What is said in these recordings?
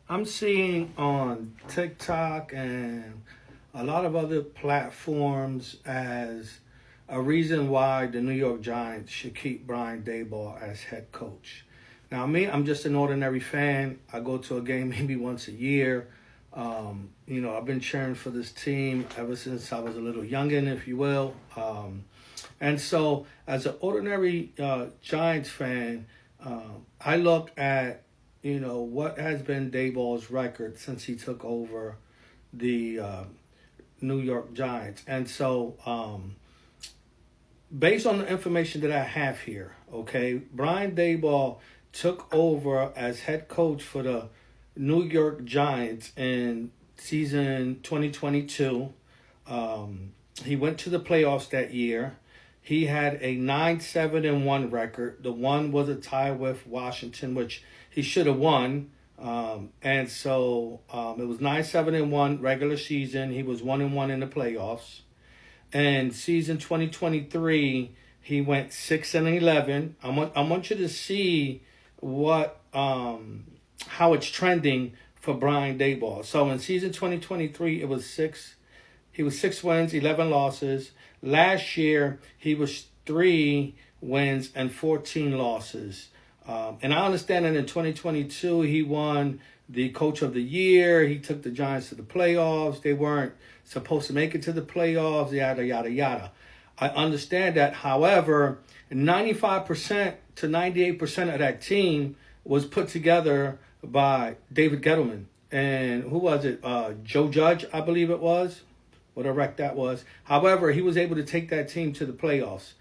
I'm seeing on TikTok and a lot of other platforms as a reason why the New York Giants should keep Brian Daboll as head coach. Now, me, I'm just an ordinary fan. I go to a game maybe once a year. I've been cheering for this team ever since I was a little youngin', if you will. And so, as an ordinary Giants fan, I look at what has been Dayball's record since he took over the New York Giants, and so based on the information that I have here, okay, Brian Dayball took over as head coach for the New York Giants in season 2022. He went to the playoffs that year. He had a 9-7-1 record. The one was a tie with Washington, which he should have won. And so it was 9-7-1 regular season. He was 1-1 in the playoffs. And season 2023, he went 6-11. I want you to see what how it's trending for Brian Daboll. So in season 2023, it was six. He was 6 wins, 11 losses. Last year, he was 3 wins and 14 losses. And I understand that in 2022, he won the Coach of the Year. He took the Giants to the playoffs. They weren't supposed to make it to the playoffs, yada, yada, yada. I understand that. However, 95% to 98% of that team was put together by David Gettleman. And who was it? Joe Judge, I believe it was. What a wreck that was. However, he was able to take that team to the playoffs.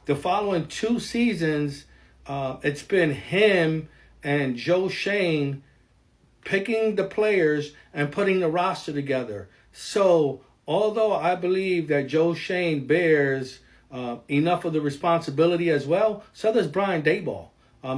The following 2 seasons, it's been him and Joe Shane picking the players and putting the roster together. So, although I believe that Joe Shane bears enough of the responsibility as well, so does Brian Daboll.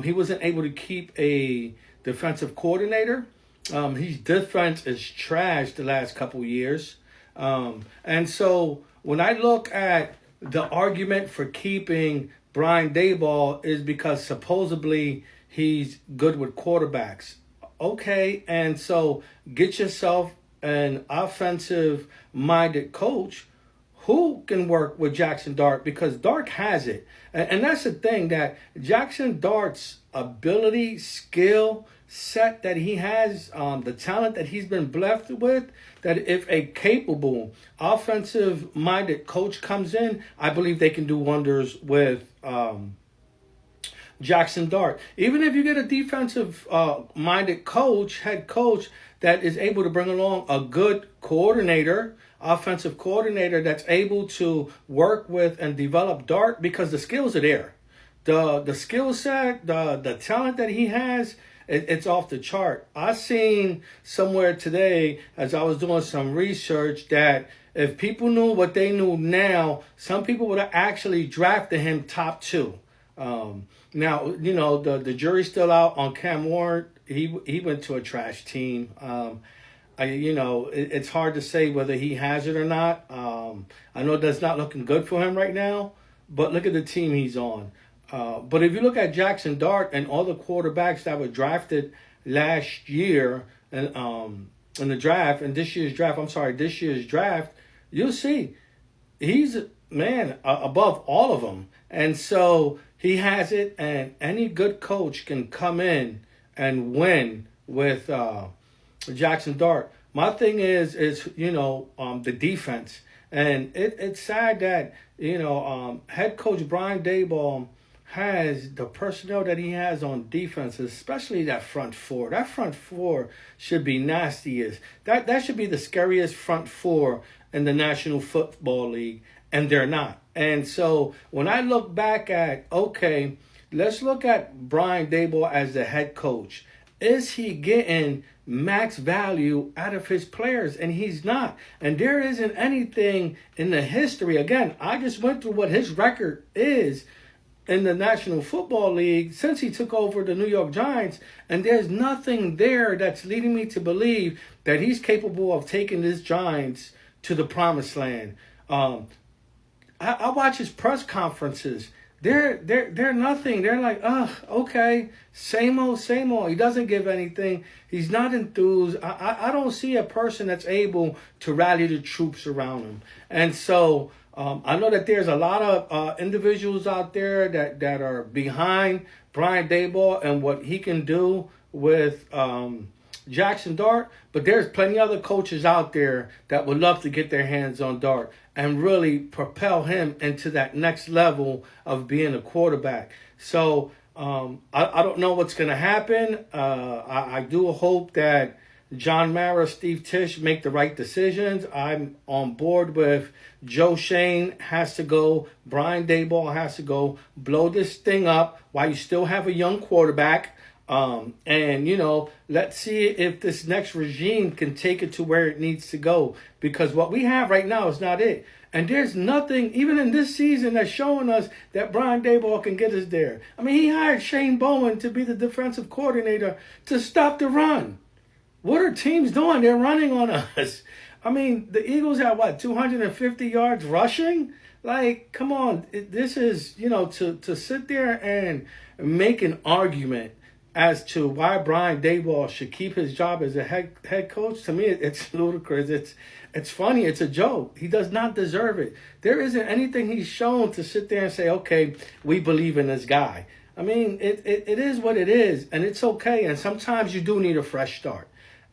He wasn't able to keep a defensive coordinator. His defense is trash the last couple years. And so when I look at the argument for keeping Brian Daboll is because supposedly he's good with quarterbacks. Okay, and so get yourself an offensive-minded coach who can work with Jackson Dart because Dart has it. And that's the thing, that Jackson Dart's ability, skill, set that he has, the talent that he's been blessed with, that if a capable offensive-minded coach comes in, I believe they can do wonders with Jackson Dart. Even if you get a defensive-minded head coach that is able to bring along a good coordinator, offensive coordinator that's able to work with and develop Dart, because the skills are there. The skill set, the talent that he has, it's off the chart. I seen somewhere today as I was doing some research that if people knew what they knew now, some people would have actually drafted him top 2. Now, the jury's still out on Cam Ward. He went to a trash team. It's hard to say whether he has it or not. I know that's not looking good for him right now, but look at the team he's on. But if you look at Jackson Dart and all the quarterbacks that were drafted last year and in the draft, and this year's draft, you'll see he's above all of them. And so he has it, and any good coach can come in and win with Jackson Dart. My thing is the defense, and it's sad that head coach Brian Daboll has the personnel that he has on defense, especially that front four. That front four should be nasty. That should be the scariest front four in the National Football League, and they're not. And so when I look back at, okay, let's look at Brian Daboll as the head coach. Is he getting max value out of his players? And he's not. And there isn't anything in the history. Again, I just went through what his record is in the National Football League since he took over the New York Giants, and there's nothing there that's leading me to believe that he's capable of taking this Giants to the promised land. I watch his press conferences. they're nothing. They're like, okay, same old, same old. He doesn't give anything. He's not enthused. I don't see a person that's able to rally the troops around him. And so I know that there's a lot of individuals out there that are behind Brian Daboll and what he can do with Jackson Dart, but there's plenty other coaches out there that would love to get their hands on Dart and really propel him into that next level of being a quarterback. So I don't know what's going to happen. I do hope that John Mara, Steve Tisch make the right decisions. I'm on board with Joe Schoen has to go. Brian Daboll has to go. Blow this thing up while you still have a young quarterback. And, let's see if this next regime can take it to where it needs to go. Because what we have right now is not it. And there's nothing, even in this season, that's showing us that Brian Daboll can get us there. I mean, he hired Shane Bowen to be the defensive coordinator to stop the run. What are teams doing? They're running on us. I mean, the Eagles have, 250 yards rushing? Like, come on. This is, to sit there and make an argument as to why Brian Daboll should keep his job as a head coach, to me, it's ludicrous. It's funny. It's a joke. He does not deserve it. There isn't anything he's shown to sit there and say, okay, we believe in this guy. I mean, it is what it is, and it's okay. And sometimes you do need a fresh start.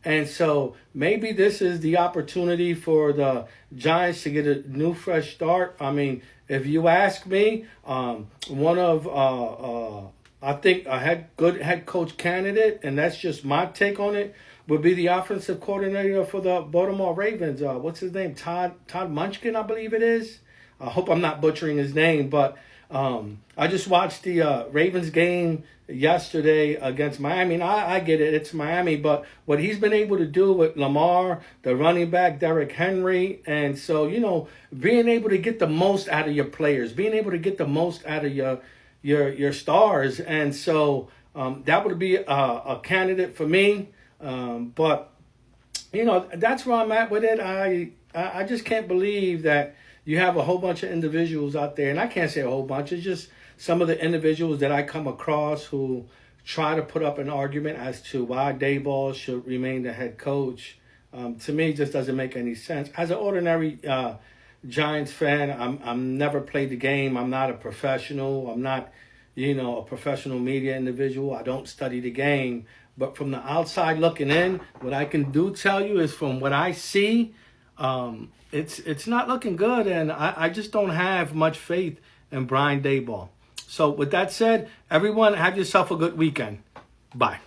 And so maybe this is the opportunity for the Giants to get a new, fresh start. I mean, if you ask me, one of I think a good head coach candidate, and that's just my take on it, would be the offensive coordinator for the Baltimore Ravens. What's his name? Todd Munchkin, I believe it is. I hope I'm not butchering his name, but I just watched the Ravens game yesterday against Miami. And I get it, it's Miami, but what he's been able to do with Lamar, the running back, Derrick Henry, and so, being able to get the most out of your players, being able to get the most out of your stars. And so that would be a candidate for me. But, that's where I'm at with it. I just can't believe that you have a whole bunch of individuals out there, and I can't say a whole bunch, it's just some of the individuals that I come across who try to put up an argument as to why Daboll should remain the head coach. To me, it just doesn't make any sense. As an ordinary Giants fan, I'm never played the game. I'm not a professional. I'm not, a professional media individual. I don't study the game. But from the outside looking in, what I can tell you is from what I see, it's not looking good, and I just don't have much faith in Brian Daboll. So with that said, everyone, have yourself a good weekend. Bye.